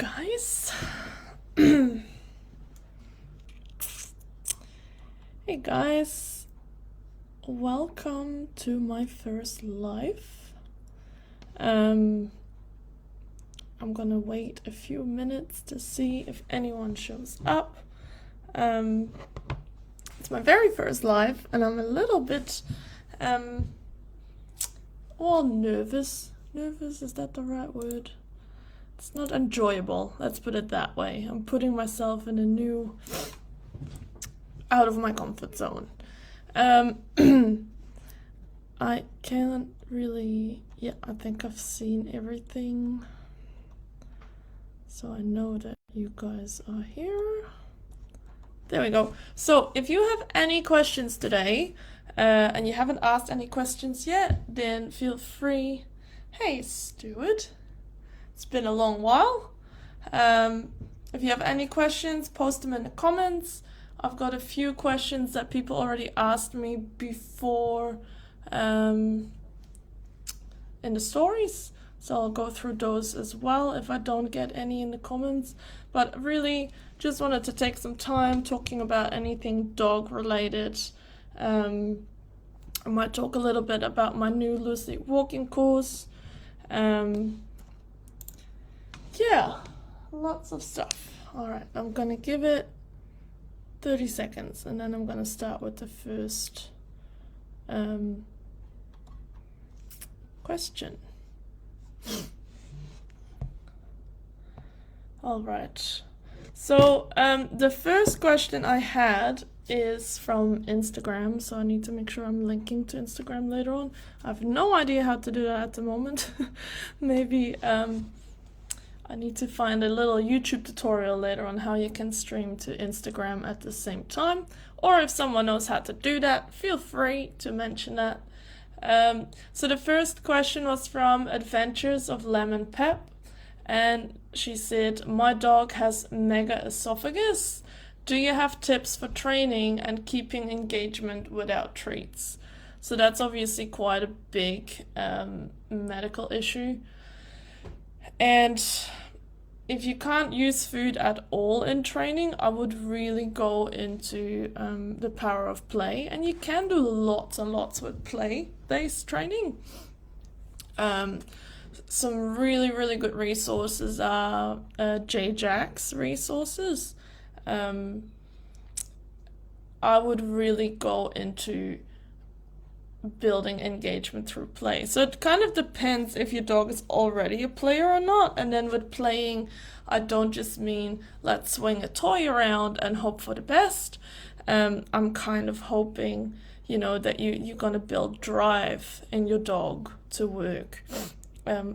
guys. Hey guys, welcome to my first live. I'm gonna wait a few minutes to see if anyone shows up. It's my very first live and I'm a little bit nervous. Nervous, is that the right word? It's not enjoyable, let's put it that way. I'm putting myself in a new, out of my comfort zone. I can't really, I think I've seen everything. So I know that you guys are here. There we go. So if you have any questions today, and you haven't asked any questions yet, then feel free. Hey, Stuart. It's been a long while. If you have any questions, post them in the comments. I've got a few questions that people already asked me before in the stories. So I'll go through those as well if I don't get any in the comments. But really just wanted to take some time talking about anything dog related. I might talk a little bit about my new loose lead walking course. Yeah, lots of stuff. All right, I'm gonna give it 30 seconds and then I'm gonna start with the first question. All right, so the first question I had is from Instagram, so I need to make sure I'm linking to Instagram later on. I have no idea how to do that at the moment. Maybe I need to find a little YouTube tutorial later on how you can stream to Instagram at the same time. Or if someone knows how to do that, feel free to mention that. So the first question was from Adventures of Lemon Pep. And she said, my dog has mega esophagus. Do you have tips for training and keeping engagement without treats? So that's obviously quite a big medical issue. And if you can't use food at all in training, I would really go into the power of play. And you can do lots and lots with play-based training. Some really, really good resources are J-Jack's resources. I would really go into building engagement through play. So it kind of depends if your dog is already a player or not. And then with playing, I don't just mean let's swing a toy around and hope for the best. I'm kind of hoping, that you're going to build drive in your dog to work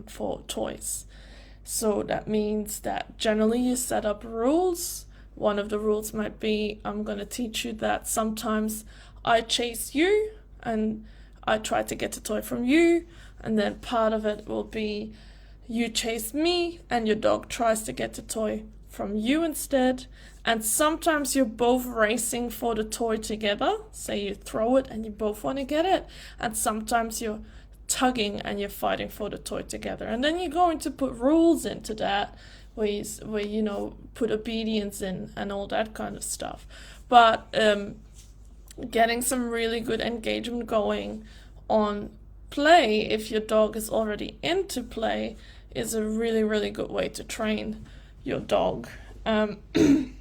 for toys. So that means that generally you set up rules. One of the rules might be, I'm going to teach you that sometimes I chase you and I try to get a toy from you, and then part of it will be you chase me and your dog tries to get the toy from you instead. And sometimes you're both racing for the toy together. Say you throw it and you both want to get it. And sometimes you're tugging and you're fighting for the toy together. And then you're going to put rules into that where put obedience in and all that kind of stuff. But getting some really good engagement going on play, if your dog is already into play, is a really, really good way to train your dog. It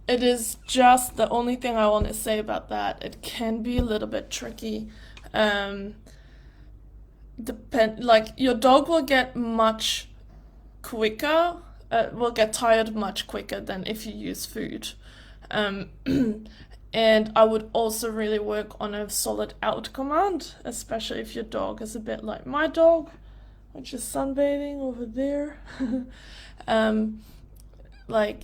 is just the only thing I want to say about that. It can be a little bit tricky. Your dog will get much quicker, will get tired much quicker than if you use food. And I would also really work on a solid out command, especially if your dog is a bit like my dog, which is sunbathing over there.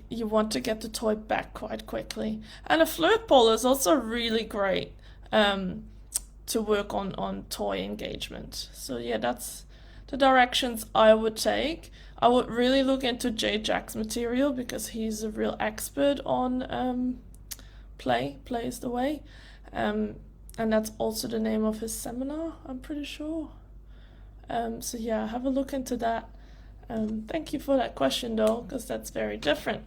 You want to get the toy back quite quickly. And a flirt ball is also really great to work on toy engagement. So yeah, that's the directions I would take. I would really look into J-Jack's material because he's a real expert on play is the way. And that's also the name of his seminar, I'm pretty sure. So yeah, have a look into that. Thank you for that question though, because that's very different.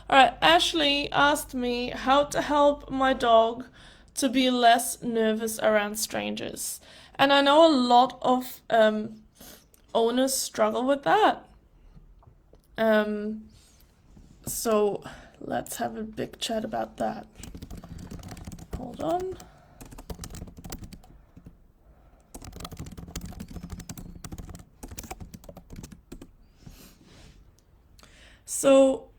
All right, Ashley asked me how to help my dog to be less nervous around strangers. And I know a lot of owners struggle with that. So let's have a big chat about that. Hold on. So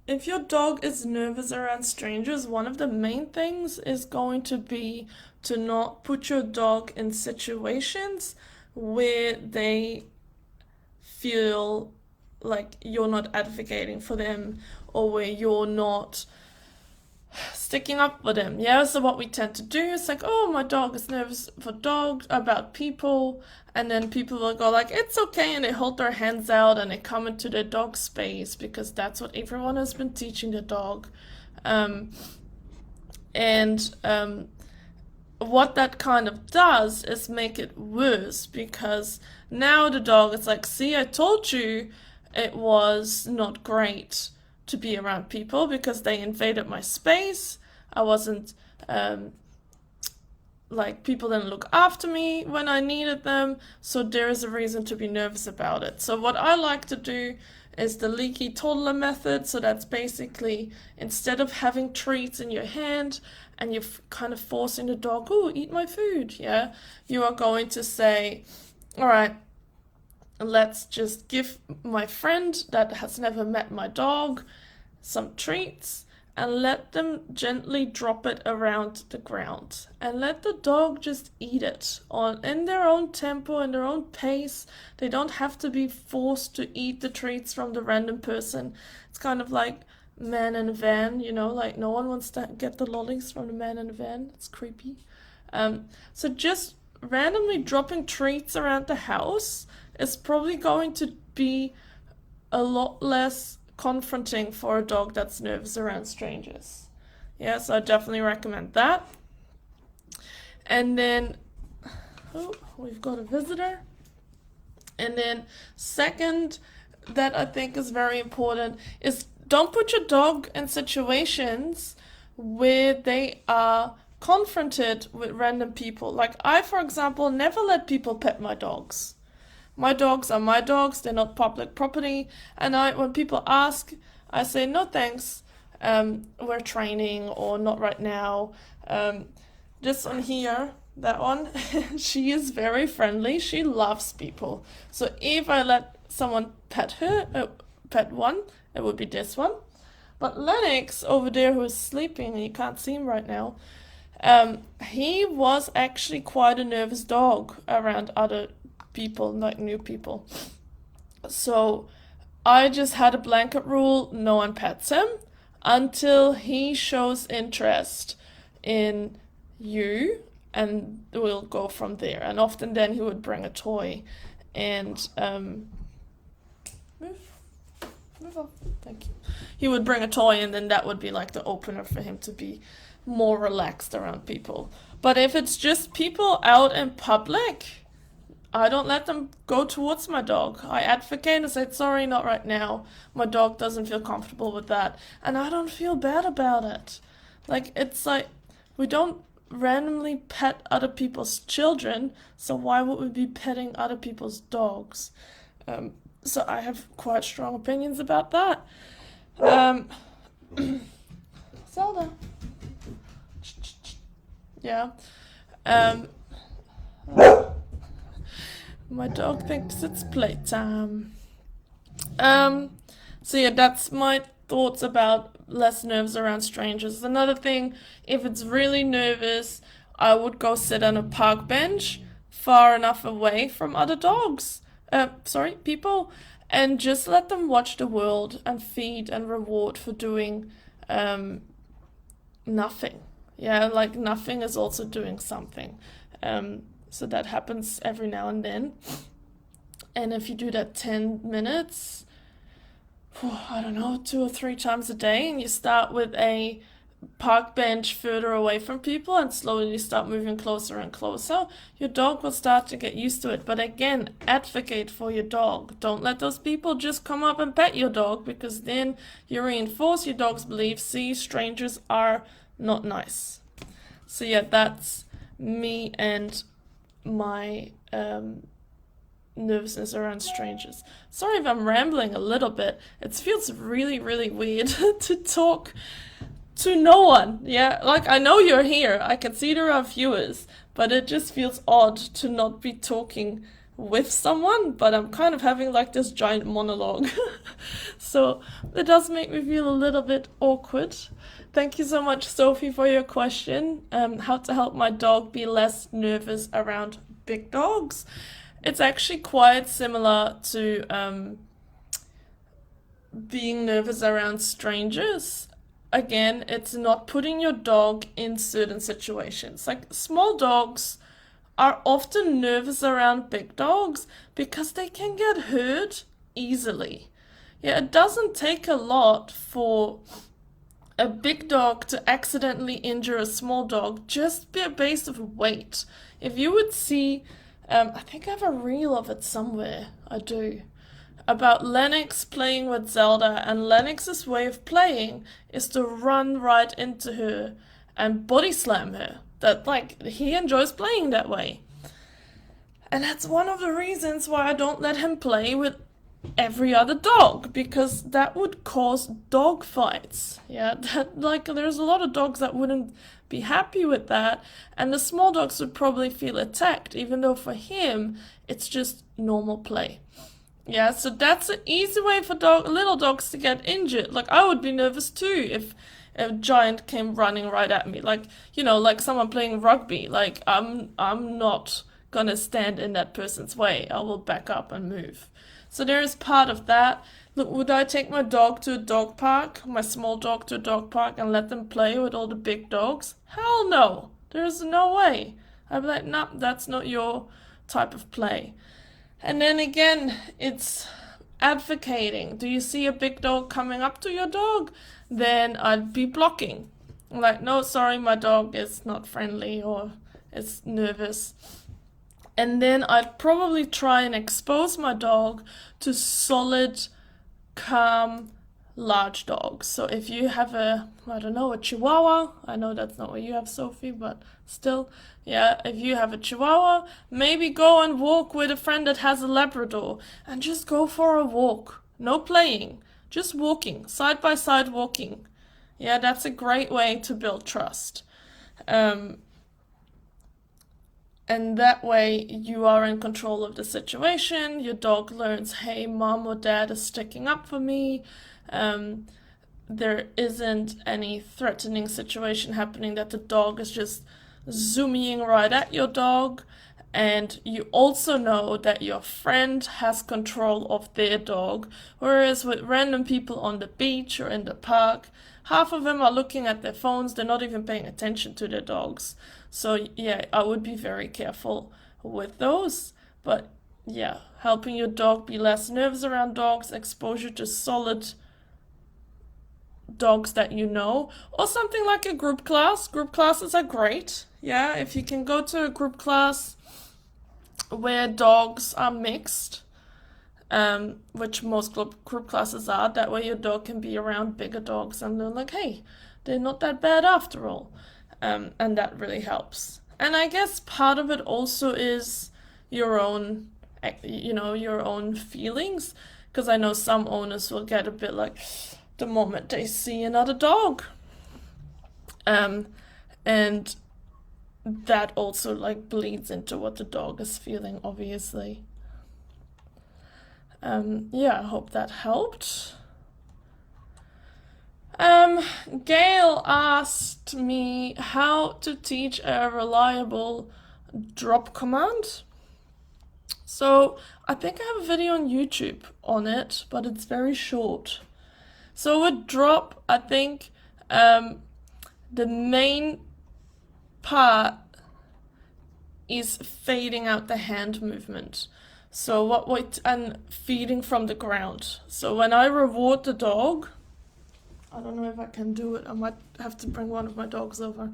if your dog is nervous around strangers, one of the main things is going to be to not put your dog in situations where they feel like you're not advocating for them or where you're not sticking up for them. Yeah, so what we tend to do is like, oh, my dog is nervous about people, and then people will go like, it's okay, and they hold their hands out and they come into their dog space because that's what everyone has been teaching the dog. What that kind of does is make it worse, because now the dog is like, see, I told you it was not great to be around people because they invaded my space. I wasn't, people didn't look after me when I needed them, so there is a reason to be nervous about it. So what I like to do is the leaky toddler method. So that's basically, instead of having treats in your hand and you're kind of forcing the dog, oh, eat my food, yeah, you are going to say, all right, let's just give my friend that has never met my dog some treats and let them gently drop it around the ground and let the dog just eat it in their own tempo and their own pace. They don't have to be forced to eat the treats from the random person. It's kind of like man in a van, like no one wants to get the lollies from the man in a van. It's creepy. So just randomly dropping treats around the house is probably going to be a lot less confronting for a dog that's nervous around strangers. Yeah, so I definitely recommend that. And then, we've got a visitor. And then second, that I think is very important, is don't put your dog in situations where they are confronted with random people. Like I, for example, never let people pet my dogs. My dogs are my dogs, they're not public property. And when people ask, I say, no thanks, we're training, or not right now. This one here, that one, she is very friendly, she loves people. So if I let someone pet one, it would be this one. But Lennox over there, who is sleeping, and you can't see him right now, he was actually quite a nervous dog around other people, like new people. So I just had a blanket rule, no one pets him until he shows interest in you, and we'll go from there. And often then he would bring a toy and move on, thank you. He would bring a toy, and then that would be like the opener for him to be more relaxed around people. But if it's just people out in public, I don't let them go towards my dog. I advocate and say, sorry, not right now. My dog doesn't feel comfortable with that. And I don't feel bad about it. It's like, we don't randomly pet other people's children, so why would we be petting other people's dogs? So I have quite strong opinions about that. Zelda. Yeah. My dog thinks it's playtime. So yeah, that's my thoughts about less nerves around strangers. Another thing, if it's really nervous, I would go sit on a park bench far enough away from other people, and just let them watch the world and feed and reward for doing nothing. Yeah, like nothing is also doing something. So that happens every now and then. And if you do that 10 minutes, I don't know, 2 or 3 times a day, and you start with a park bench further away from people and slowly start moving closer and closer, your dog will start to get used to it. But again, advocate for your dog. Don't let those people just come up and pet your dog, because then you reinforce your dog's belief, see, strangers are not nice. So yeah, that's me and my nervousness around strangers. Sorry if I'm rambling a little bit. It feels really, really weird to talk to no one. Yeah, like I know you're here, I can see there are viewers, but it just feels odd to not be talking with someone, but I'm kind of having like this giant monologue. So it does make me feel a little bit awkward. Thank you so much, Sophie, for your question. How to help my dog be less nervous around big dogs. It's actually quite similar to being nervous around strangers. Again, it's not putting your dog in certain situations. Like small dogs are often nervous around big dogs because they can get hurt easily. Yeah, it doesn't take a lot for a big dog to accidentally injure a small dog just based of weight. If you would see, I think I have a reel of it somewhere, I do, about Lennox playing with Zelda, and Lennox's way of playing is to run right into her and body slam her. That, like, he enjoys playing that way. And that's one of the reasons why I don't let him play with every other dog, because that would cause dog fights. Yeah, that, like, there's a lot of dogs that wouldn't be happy with that, and the small dogs would probably feel attacked, even though for him it's just normal play. Yeah, so that's an easy way for little dogs to get injured. Like, I would be nervous too if a giant came running right at me. Like, you know, like someone playing rugby. Like, I'm not gonna stand in that person's way. I will back up and move. So there is part of that. Look, would I take my dog to a dog park, my small dog to a dog park, and let them play with all the big dogs? Hell no. There's no way. I'd be like, nah, that's not your type of play. And then again, it's advocating. Do you see a big dog coming up to your dog? Then I'd be blocking. Like, no, sorry, my dog is not friendly or is nervous. And then I'd probably try and expose my dog to solid, calm, large dogs. So if you have a Chihuahua, I know that's not what you have, Sophie, but still, yeah, if you have a Chihuahua, maybe go and walk with a friend that has a Labrador, and just go for a walk. No playing, just walking, side by side walking. Yeah, that's a great way to build trust. And that way you are in control of the situation. Your dog learns, hey, mom or dad is sticking up for me. There isn't any threatening situation happening that the dog is just zooming right at your dog. And you also know that your friend has control of their dog. Whereas with random people on the beach or in the park, half of them are looking at their phones. They're not even paying attention to their dogs. So yeah, I would be very careful with those. But yeah, helping your dog be less nervous around dogs, exposure to solid dogs that you know, or something like a group class. Group classes are great. Yeah, if you can go to a group class where dogs are mixed, which most group classes are, that way your dog can be around bigger dogs and they're like, hey, they're not that bad after all. And that really helps. And I guess part of it also is your own, your own feelings, because I know some owners will get a bit like the moment they see another dog. And that also like bleeds into what the dog is feeling, obviously. Yeah, I hope that helped. Gail asked me how to teach a reliable drop command. So I think I have a video on YouTube on it, but it's very short. So with drop, I think the main part is fading out the hand movement. So and feeding from the ground. So when I reward the dog, I don't know if I can do it, I might have to bring one of my dogs over,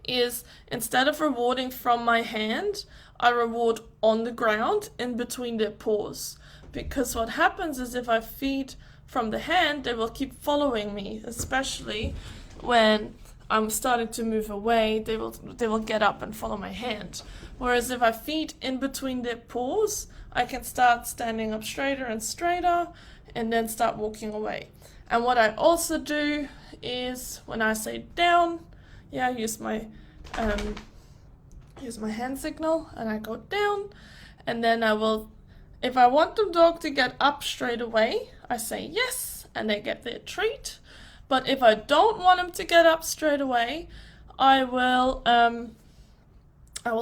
is instead of rewarding from my hand, I reward on the ground in between their paws. Because what happens is if I feed from the hand, they will keep following me, especially when I'm starting to move away, they will get up and follow my hand. Whereas if I feed in between their paws, I can start standing up straighter and straighter and then start walking away. And what I also do is when I say down, yeah, use my hand signal and I go down, and then I will, if I want the dog to get up straight away, I say yes and they get their treat. But if I don't want them to get up straight away, I will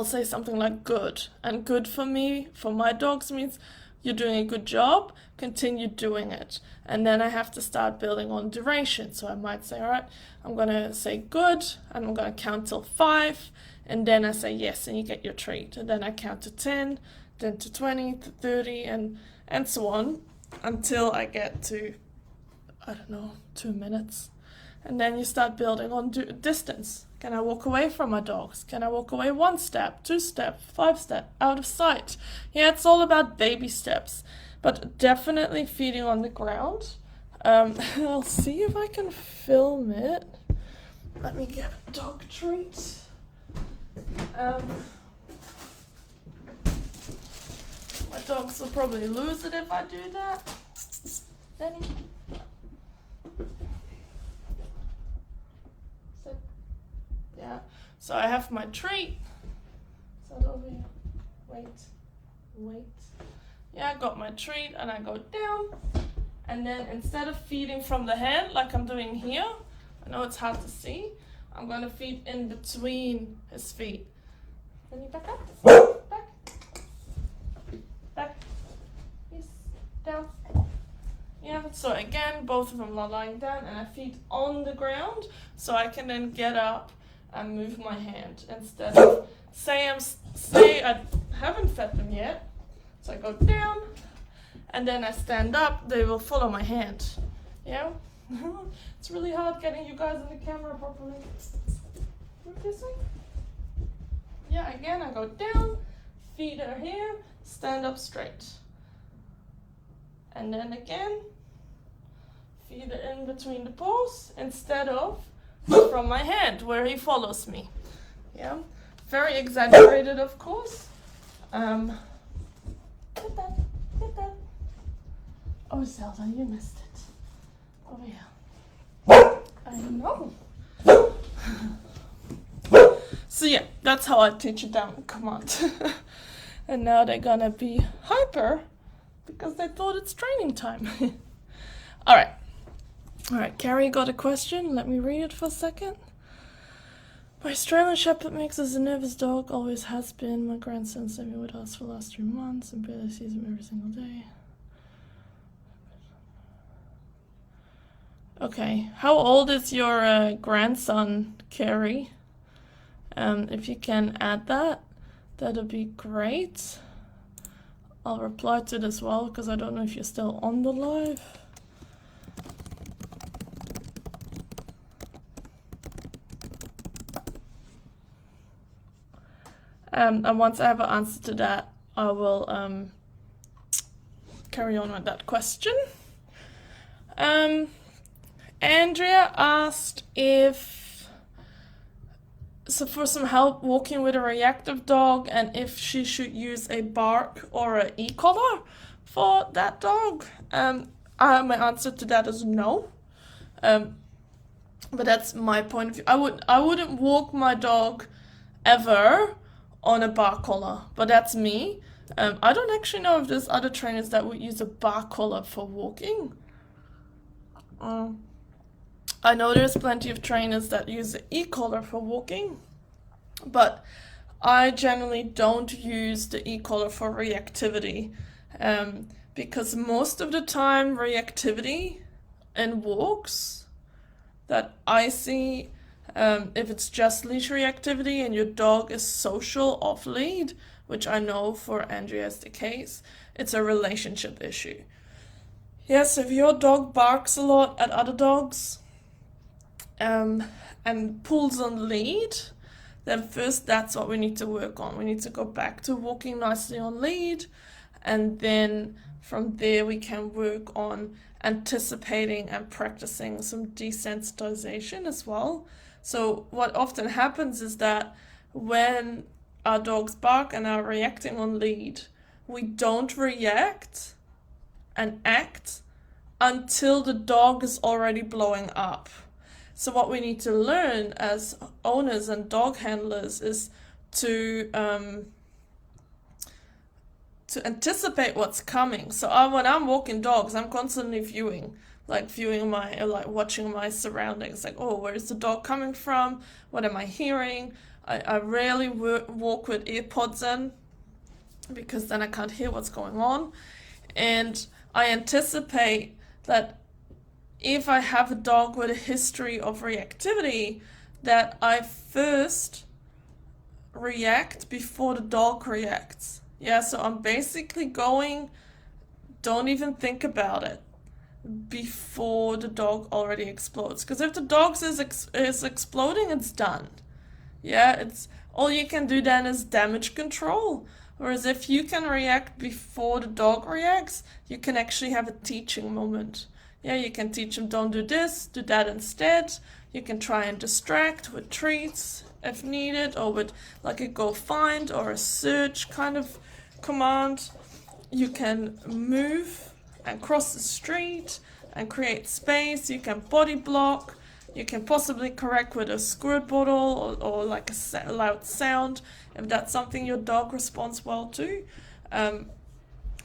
say something like good. And good for me, for my dogs, means you're doing a good job, continue doing it. And then I have to start building on duration. So I might say, all right, I'm going to say good, and I'm going to count till 5, and then I say yes, and you get your treat. And then I count to 10, then to 20, to 30, and so on, until I get to, I don't know, 2 minutes. And then you start building on distance. Can I walk away from my dogs? Can I walk away 1 step, 2 steps, 5 steps, out of sight? Yeah, it's all about baby steps. But definitely feeding on the ground. I'll see if I can film it. Let me get a dog treat. My dogs will probably lose it if I do that. Danny. Sit. Yeah. So I have my treat. Is that over here? Wait. Yeah, I got my treat and I go down. And then instead of feeding from the hand like I'm doing here, I know it's hard to see, I'm going to feed in between his feet. Then you back up. Back. Yes. Down. Yeah, so again, both of them are lying down and I feed on the ground so I can then get up and move my hand instead of, say I haven't fed them yet. So I go down, and then I stand up, they will follow my hand. Yeah? It's really hard getting you guys in the camera properly. Move this way. Yeah, again, I go down, feet are here, stand up straight. And then again, feet are in between the paws instead of from my hand, where he follows me. Yeah? Very exaggerated, of course. Get that. Oh, Zelda, you missed it. Over here. I know. So yeah, that's how I teach a down command. And now they're gonna be hyper because they thought it's training time. Alright, Carrie got a question. Let me read it for a second. My Australian Shepherd mix is a nervous dog, always has been. My grandson's living with us for the last 3 months and barely sees him every single day. Okay, how old is your grandson, Carrie? If you can add that, that'd be great. I'll reply to it as well, because I don't know if you're still on the live. And once I have an answer to that, I will carry on with that question. Andrea asked for some help walking with a reactive dog, and if she should use a bark or an e-collar for that dog. My answer to that is no. But that's my point of view. I wouldn't walk my dog ever on a bar collar, but that's me. I don't actually know if there's other trainers that would use a bar collar for walking. I know there's plenty of trainers that use the e-collar for walking, but I generally don't use the e-collar for reactivity, because most of the time reactivity in walks that I see, if it's just leash reactivity and your dog is social off lead, which I know for Andrea is the case, it's a relationship issue. Yes, if your dog barks a lot at other dogs, and pulls on lead, then first that's what we need to work on. We need to go back to walking nicely on lead, and then from there we can work on anticipating and practicing some desensitization as well. So what often happens is that when our dogs bark and are reacting on lead, we don't react and act until the dog is already blowing up. So what we need to learn as owners and dog handlers is to anticipate what's coming. So when I'm walking dogs, I'm constantly viewing watching my surroundings. Like, oh, where's the dog coming from? What am I hearing? I rarely walk with earpods in, because then I can't hear what's going on. And I anticipate that if I have a dog with a history of reactivity, that I first react before the dog reacts. Yeah, so I'm basically don't even think about it before the dog already explodes. Because if the dog is exploding, it's done. Yeah, it's all you can do then is damage control. Whereas if you can react before the dog reacts, you can actually have a teaching moment. Yeah, you can teach them, don't do this, do that instead. You can try and distract with treats if needed, or with like a go find or a search kind of command. You can move and cross the street and create space. You can body block. You can possibly correct with a squirt bottle or like a loud sound if that's something your dog responds well to.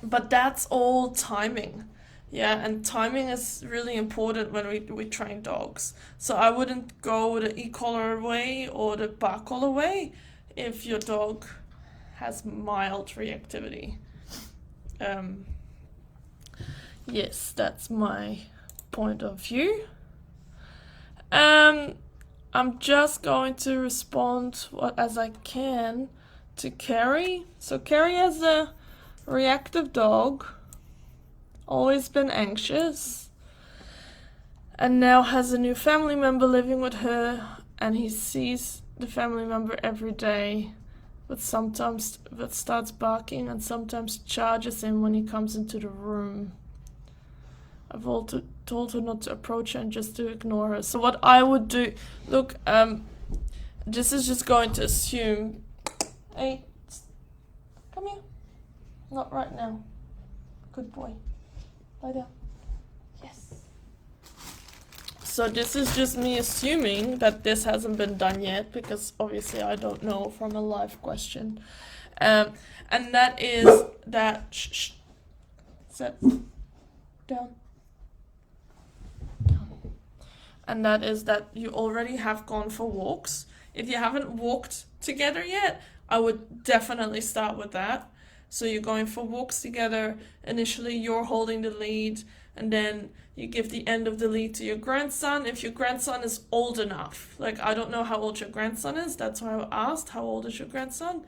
But that's all timing. Yeah, and timing is really important when we train dogs. So I wouldn't go the ecollar way or the bark collar way if your dog has mild reactivity. Yes, that's my point of view. I'm just going to respond as I can to Carrie. So Carrie has a reactive dog, always been anxious, and now has a new family member living with her, and he sees the family member every day, but starts barking and sometimes charges him when he comes into the room. I've also told her not to approach her and just to ignore her. So what I would do, look, this is just going to assume, hey, come here. Not right now. Good boy. Lie down. Yes. So this is just me assuming that this hasn't been done yet, because obviously I don't know from a live question. And that is that, shh, sit down. And that is that you already have gone for walks. If you haven't walked together yet, I would definitely start with that. So you're going for walks together. Initially, you're holding the lead, and then you give the end of the lead to your grandson. If your grandson is old enough, like I don't know how old your grandson is, that's why I asked, how old is your grandson?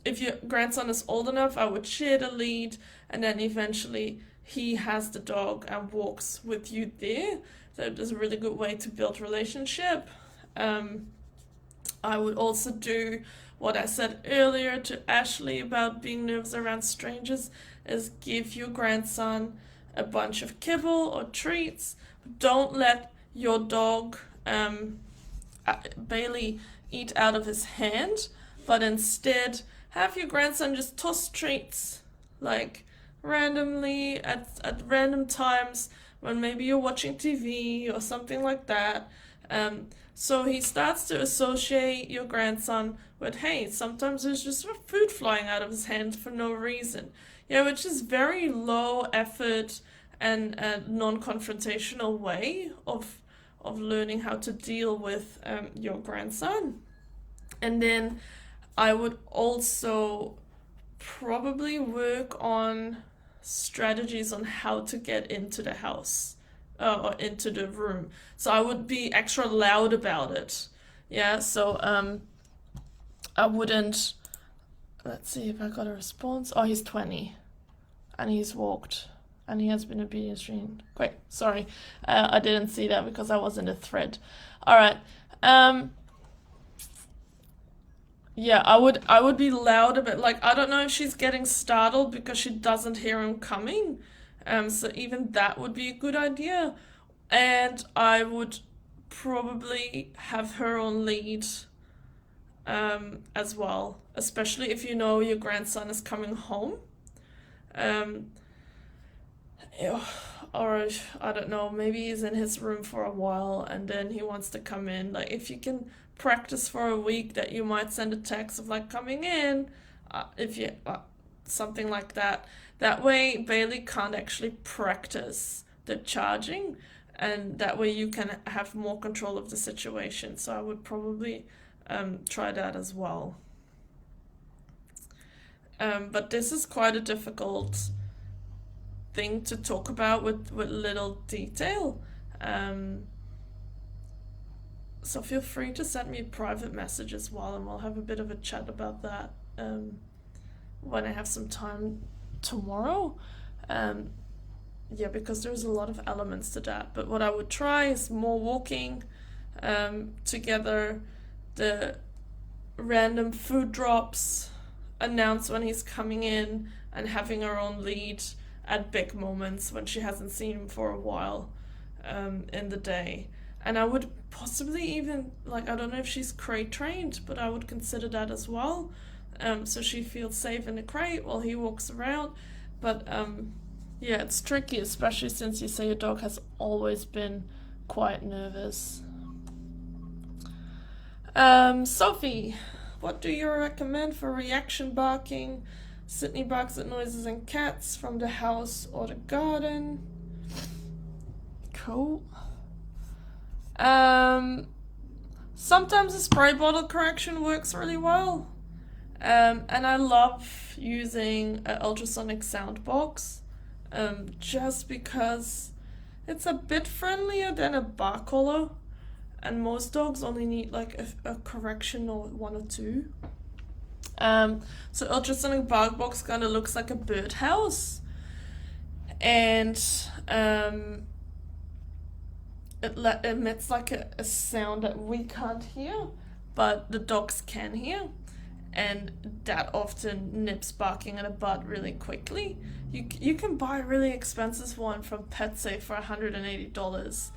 If your grandson is old enough, I would share the lead, and then eventually he has the dog and walks with you there. That is a really good way to build relationship. I would also do what I said earlier to Ashley about being nervous around strangers, is give your grandson a bunch of kibble or treats. Don't let your dog Bailey eat out of his hand, but instead have your grandson just toss treats, like randomly at random times when maybe you're watching TV or something like that. So he starts to associate your grandson with, hey, sometimes there's just food flying out of his hand for no reason. Yeah, which is very low effort and a non-confrontational way of learning how to deal with your grandson. And then I would also probably work on strategies on how to get into the house or into the room. So I would be extra loud about it. Yeah, so I wouldn't, let's see if I got a response. Oh, he's 20 and he's walked And he has been obedient trained. Great, sorry. I didn't see that because I was in a thread. All right. Yeah, I would be loud a bit. Like, I don't know if she's getting startled because she doesn't hear him coming. So even that would be a good idea. And I would probably have her on lead as well, especially if you know your grandson is coming home. Um, or I don't know, maybe he's in his room for a while and then he wants to come in. Like, if you can practice for a week that you might send a text of like coming in, if you something like that. That way Bailey can't actually practice the charging, and that way you can have more control of the situation. So I would probably try that as well. But this is quite a difficult thing to talk about with little detail. So feel free to send me a private message as well, and we'll have a bit of a chat about that when I have some time tomorrow. Yeah, because there's a lot of elements to that. But what I would try is more walking together, the random food drops, announce when he's coming in, and having her own lead at big moments when she hasn't seen him for a while in the day. And I would possibly even, like, I don't know if she's crate trained, but I would consider that as well. So she feels safe in the crate while he walks around. But yeah, it's tricky, especially since you say your dog has always been quite nervous. Sophie, what do you recommend for reaction barking? Sydney barks at noises and cats from the house or the garden. Cool. Sometimes a spray bottle correction works really well. And I love using an ultrasonic sound box, just because it's a bit friendlier than a bark collar, and most dogs only need like a correction or one or two. So ultrasonic bark box kind of looks like a birdhouse, and it emits like a sound that we can't hear, but the dogs can hear, and that often nips barking in the bud really quickly. You can buy a really expensive one from PetSafe for $180,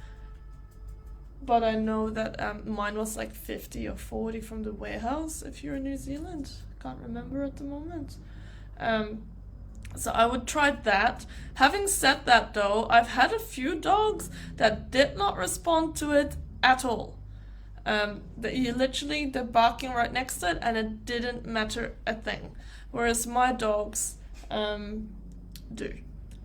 but I know that mine was like 50 or 40 from the warehouse if you're in New Zealand. Can't remember at the moment. So I would try that. Having said that though, I've had a few dogs that did not respond to it at all. They're barking right next to it and it didn't matter a thing. Whereas my dogs do.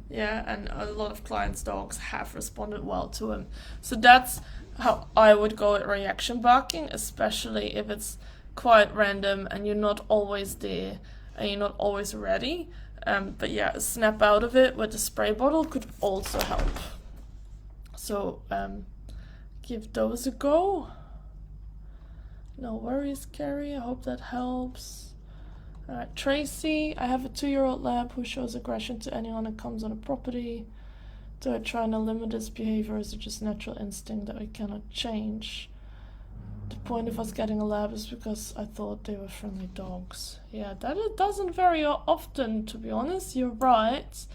Yeah, and a lot of clients' dogs have responded well to him. So that's how I would go at reaction barking, especially if it's quite random and you're not always there and you're not always ready. But yeah, a snap out of it with a spray bottle could also help. So give those a go. No worries, Carrie. I hope that helps. Alright, Tracy. I have a 2-year-old lab who shows aggression to anyone that comes on a property. Do I try and limit his behavior, or is it just natural instinct that we cannot change? The point of us getting a lab is because I thought they were friendly dogs. Yeah, that it doesn't very often, to be honest. You're right.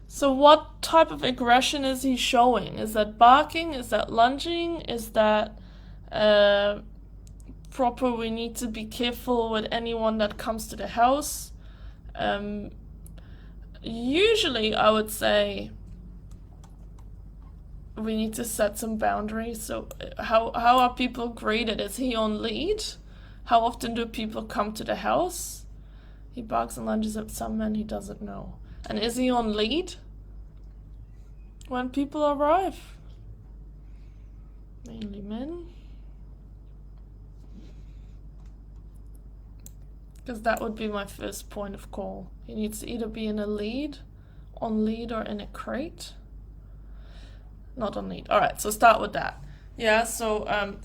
So what type of aggression is he showing? Is that barking? Is that lunging? Is that proper? We need to be careful with anyone that comes to the house. Usually I would say we need to set some boundaries. So how are people graded? Is he on lead? How often do people come to the house? He barks and lunges at some men he doesn't know. And is he on lead when people arrive? Mainly men. Because that would be my first point of call. He needs to either be in a lead, on lead, or in a crate. Not on lead. Alright, so start with that. Yeah, so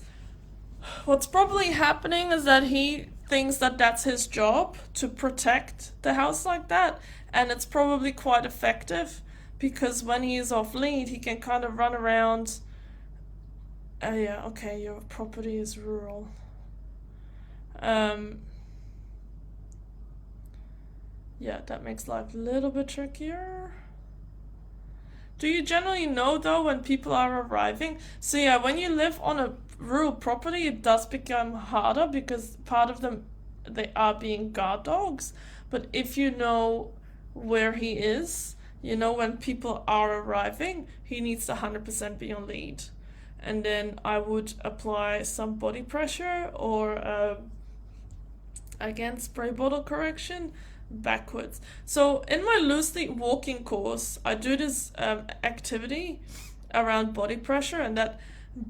what's probably happening is that he thinks that that's his job to protect the house like that, and it's probably quite effective because when he is off lead, he can kind of run around. Yeah, okay, your property is rural. Yeah, that makes life a little bit trickier. Do you generally know though when people are arriving? So yeah, when you live on a rural property, it does become harder because part of them, they are being guard dogs. But if you know where he is, you know when people are arriving, he needs to 100% be on lead. And then I would apply some body pressure or again spray bottle correction backwards. So in my loose lead walking course, I do this activity around body pressure, and that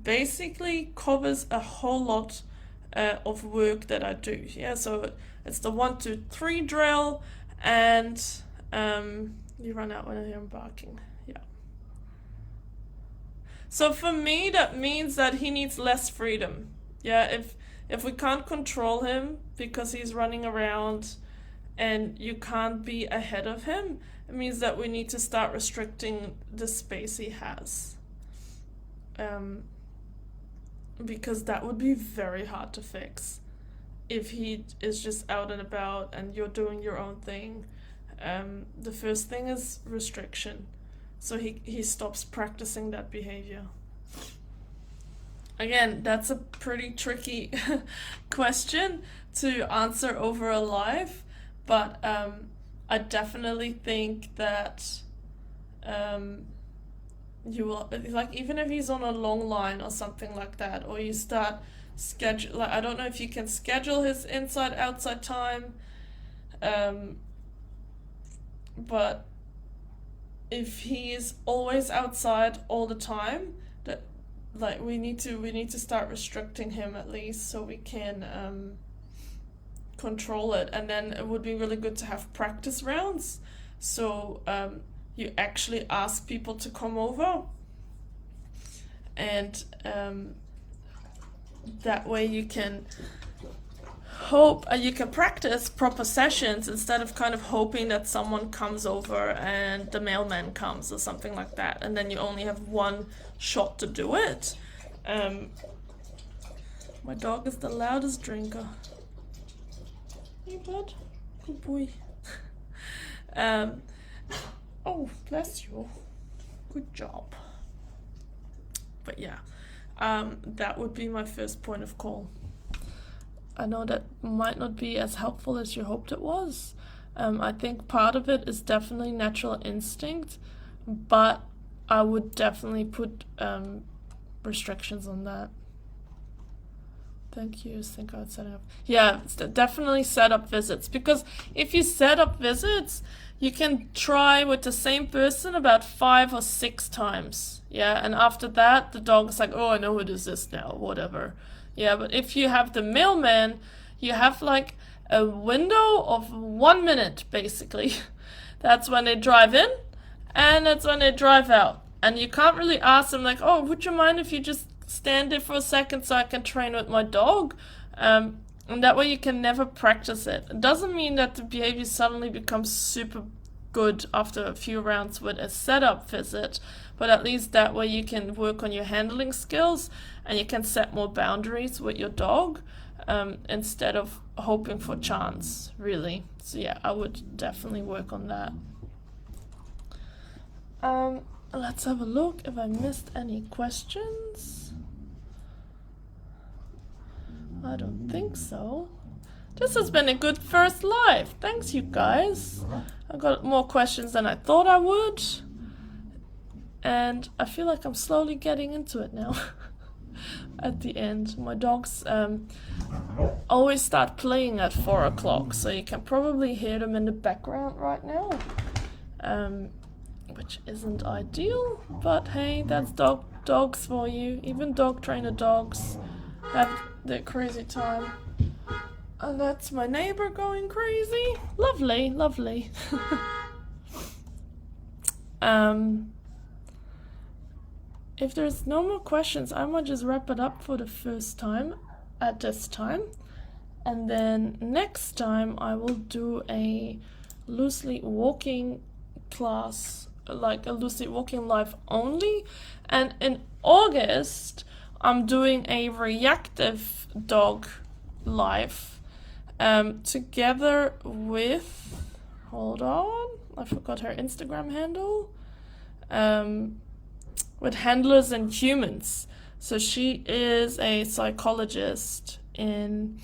basically covers a whole lot of work that I do. Yeah, so it's the 1, 2, 3 drill, and you run out when I hear him barking. Yeah. So for me, that means that he needs less freedom. Yeah, if we can't control him because he's running around and you can't be ahead of him, it means that we need to start restricting the space he has. Because that would be very hard to fix if he is just out and about and you're doing your own thing. The first thing is restriction, so he stops practicing that behavior. Again, that's a pretty tricky question to answer over a live, but I definitely think that you will, like, even if he's on a long line or something like that, or you start schedule, like, I don't know if you can schedule his inside outside time, but if he is always outside all the time, that, like, we need to start restricting him at least so we can control it. And then it would be really good to have practice rounds, so you actually ask people to come over, and that way you can practice proper sessions instead of kind of hoping that someone comes over and the mailman comes or something like that, and then you only have one shot to do it. My dog is the loudest drinker. Hey bud, good boy. Oh, bless you. Good job. But yeah, that would be my first point of call. I know that might not be as helpful as you hoped it was. I think part of it is definitely natural instinct, but I would definitely put restrictions on that. Thank you. Think I'd set up. Yeah, definitely set up visits, because if you set up visits, you can try with the same person about 5 or 6 times. Yeah, and after that, the dog is like, oh, I know who this is now, whatever. Yeah, but if you have the mailman, you have like a window of 1 minute, basically. That's when they drive in, and that's when they drive out. And you can't really ask them like, oh, would you mind if you just stand there for a second so I can train with my dog? And that way you can never practice it. It doesn't mean that the behavior suddenly becomes super good after a few rounds with a setup visit, but at least that way you can work on your handling skills and you can set more boundaries with your dog, instead of hoping for chance, really. So yeah, I would definitely work on that. Let's have a look if I missed any questions. I don't think so. This has been a good first live. Thanks, you guys. I got more questions than I thought I would. And I feel like I'm slowly getting into it now. At the end. My dogs always start playing at 4 o'clock, so you can probably hear them in the background right now. Which isn't ideal, but hey, that's dogs for you. Even dog trainer dogs have their crazy time. And that's my neighbor going crazy. Lovely, lovely. If there's no more questions, I might just wrap it up for the first time at this time. And then next time I will do a loosely walking class, like a loosely walking live only. And in August, I'm doing a reactive dog live together with, hold on, I forgot her Instagram handle, with Handlers and Humans. So she is a psychologist in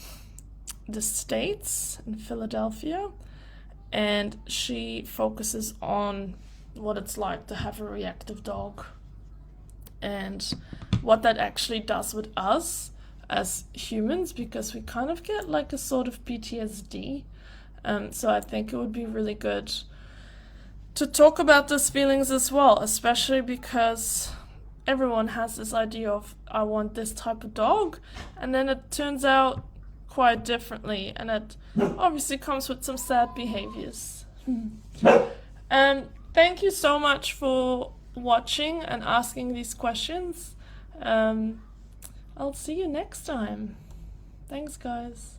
the States, in Philadelphia, and she focuses on what it's like to have a reactive dog and what that actually does with us as humans, because we kind of get like a sort of PTSD. So I think it would be really good to talk about those feelings as well, especially because everyone has this idea of, I want this type of dog, and then it turns out quite differently, and it obviously comes with some sad behaviors. Thank you so much for watching and asking these questions. I'll see you next time. Thanks, guys.